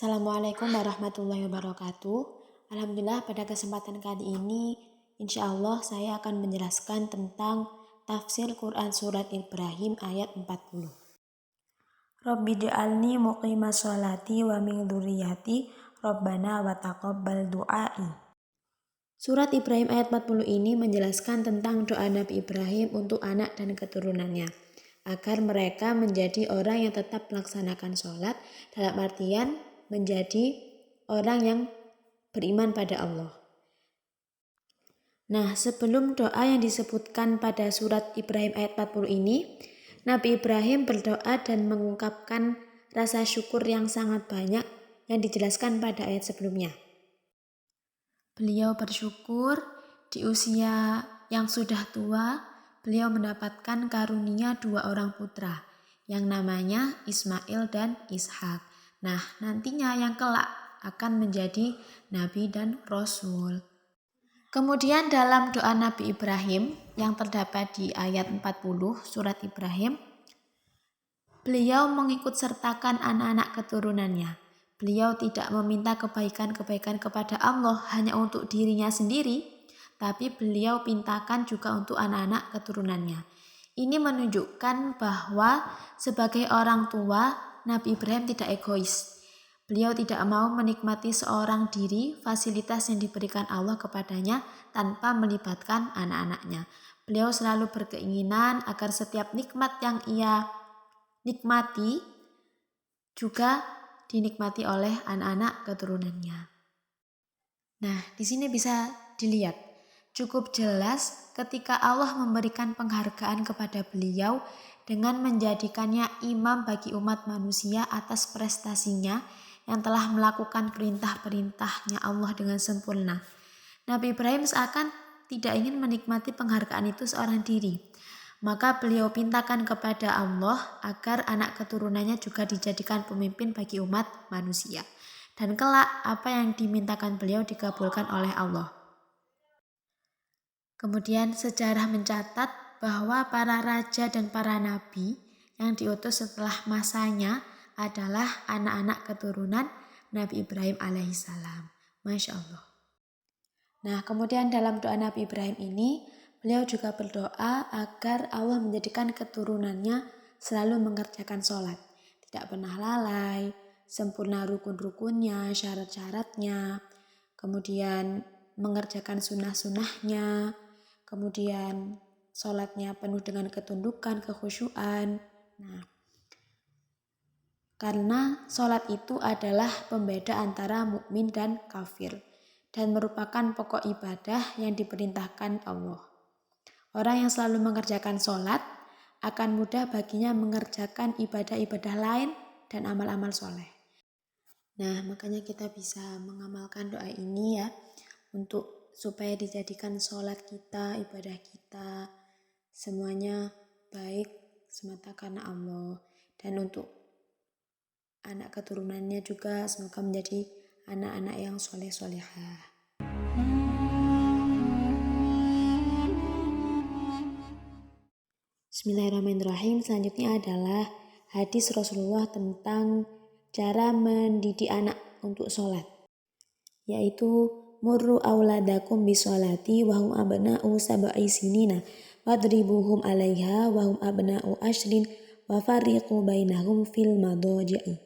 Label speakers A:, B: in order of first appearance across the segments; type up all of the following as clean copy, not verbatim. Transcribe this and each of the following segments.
A: Assalamualaikum warahmatullahi wabarakatuh. Alhamdulillah pada kesempatan kali ini insya Allah saya akan menjelaskan tentang tafsir Quran Surat Ibrahim ayat 40. Rabbi ja'alni muqimas sholati wa min dzurriyyati Rabbana wa taqabbal du'ai. Surat Ibrahim ayat 40 ini menjelaskan tentang doa Nabi Ibrahim untuk anak dan keturunannya, agar mereka menjadi orang yang tetap melaksanakan sholat, dalam artian menjadi orang yang beriman pada Allah. Nah, sebelum doa yang disebutkan pada surat Ibrahim ayat 40 ini, Nabi Ibrahim berdoa dan mengungkapkan rasa syukur yang sangat banyak yang dijelaskan pada ayat sebelumnya. Beliau bersyukur di usia yang sudah tua, beliau mendapatkan karunia 2 orang putra yang namanya Ismail dan Ishak. Nah, nantinya yang kelak akan menjadi Nabi dan Rasul. Kemudian dalam doa Nabi Ibrahim yang terdapat di ayat 40 surat Ibrahim, beliau mengikut sertakan anak-anak keturunannya. Beliau tidak meminta kebaikan-kebaikan kepada Allah hanya untuk dirinya sendiri, tapi beliau pintakan juga untuk anak-anak keturunannya. Ini menunjukkan bahwa sebagai orang tua, Nabi Ibrahim tidak egois. Beliau tidak mau menikmati seorang diri fasilitas yang diberikan Allah kepadanya tanpa melibatkan anak-anaknya. Beliau selalu berkeinginan agar setiap nikmat yang ia nikmati juga dinikmati oleh anak-anak keturunannya. Nah, di sini bisa dilihat cukup jelas ketika Allah memberikan penghargaan kepada beliau dengan menjadikannya imam bagi umat manusia atas prestasinya yang telah melakukan perintah-perintahnya Allah dengan sempurna. Nabi Ibrahim seakan tidak ingin menikmati penghargaan itu seorang diri. Maka beliau pintakan kepada Allah agar anak keturunannya juga dijadikan pemimpin bagi umat manusia. Dan kelak apa yang dimintakan beliau dikabulkan oleh Allah. Kemudian sejarah mencatat bahwa para raja dan para nabi yang diutus setelah masanya adalah anak-anak keturunan Nabi Ibrahim alaihissalam. Masya Allah. Nah, kemudian dalam doa Nabi Ibrahim ini, beliau juga berdoa agar Allah menjadikan keturunannya selalu mengerjakan sholat. Tidak pernah lalai, sempurna rukun-rukunnya, syarat-syaratnya, kemudian mengerjakan sunnah-sunnahnya, kemudian sholatnya penuh dengan ketundukan, kekhusyuan. Nah, karena sholat itu adalah pembeda antara mukmin dan kafir dan merupakan pokok ibadah yang diperintahkan Allah. Orang yang selalu mengerjakan sholat akan mudah baginya mengerjakan ibadah-ibadah lain dan amal-amal soleh. Nah, makanya kita bisa mengamalkan doa ini ya, untuk supaya dijadikan sholat kita, ibadah kita, semuanya baik semata karena Allah. Dan untuk anak keturunannya juga semoga menjadi anak-anak yang soleh-solehah. Bismillahirrahmanirrahim. Selanjutnya adalah hadis Rasulullah tentang cara mendidik anak untuk sholat, yaitu murru auladakum bisolati wahum abna'u sab'i sinina wadribuhum alaiha wahum abna'u ashrin wa fariqu bainahum fil madaji'i.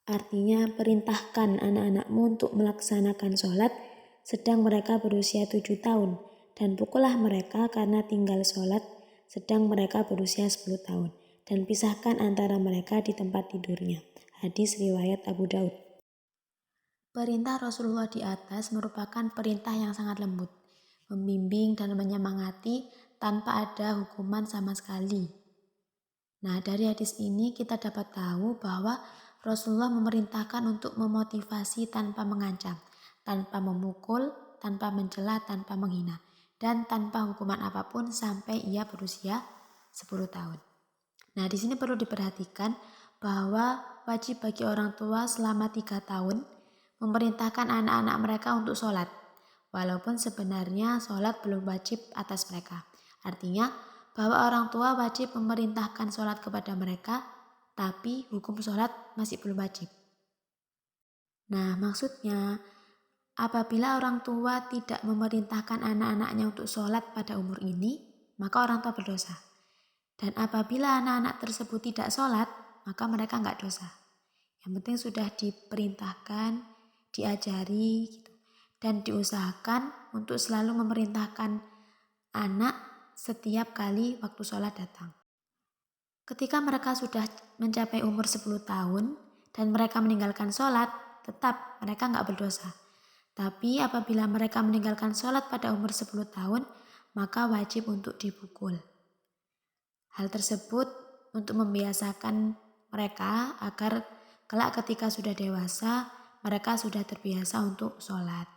A: Artinya, perintahkan anak-anakmu untuk melaksanakan sholat sedang mereka berusia 7 tahun dan pukullah mereka karena tinggal sholat sedang mereka berusia 10 tahun dan pisahkan antara mereka di tempat tidurnya. Hadis riwayat Abu Daud. Perintah Rasulullah di atas merupakan perintah yang sangat lembut, membimbing dan menyemangati tanpa ada hukuman sama sekali. Nah, dari hadis ini kita dapat tahu bahwa Rasulullah memerintahkan untuk memotivasi tanpa mengancam, tanpa memukul, tanpa mencela, tanpa menghina, dan tanpa hukuman apapun sampai ia berusia 10 tahun. Nah, di sini perlu diperhatikan bahwa wajib bagi orang tua selama 3 tahun memerintahkan anak-anak mereka untuk sholat, walaupun sebenarnya sholat belum wajib atas mereka. Artinya bahwa orang tua wajib memerintahkan sholat kepada mereka, tapi hukum sholat masih belum wajib. Nah, maksudnya apabila orang tua tidak memerintahkan anak-anaknya untuk sholat pada umur ini, maka orang tua berdosa. Dan apabila anak-anak tersebut tidak sholat, maka mereka nggak dosa. Yang penting sudah diperintahkan, diajari, gitu. Dan diusahakan untuk selalu memerintahkan anak setiap kali waktu sholat datang. Ketika mereka sudah mencapai umur 10 tahun dan mereka meninggalkan sholat, tetap mereka nggak berdosa. Tapi apabila mereka meninggalkan sholat pada umur 10 tahun, maka wajib untuk dipukul. Hal tersebut untuk membiasakan mereka agar kelak ketika sudah dewasa, mereka sudah terbiasa untuk sholat.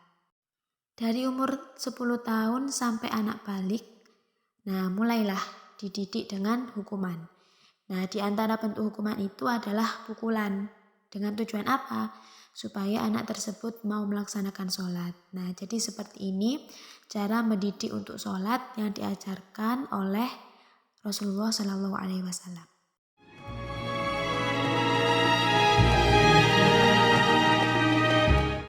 A: Dari umur 10 tahun sampai anak balik, nah mulailah dididik dengan hukuman. Nah, di antara bentuk hukuman itu adalah pukulan. Dengan tujuan apa? Supaya anak tersebut mau melaksanakan sholat. Nah, jadi seperti ini cara mendidik untuk sholat yang diajarkan oleh Rasulullah SAW.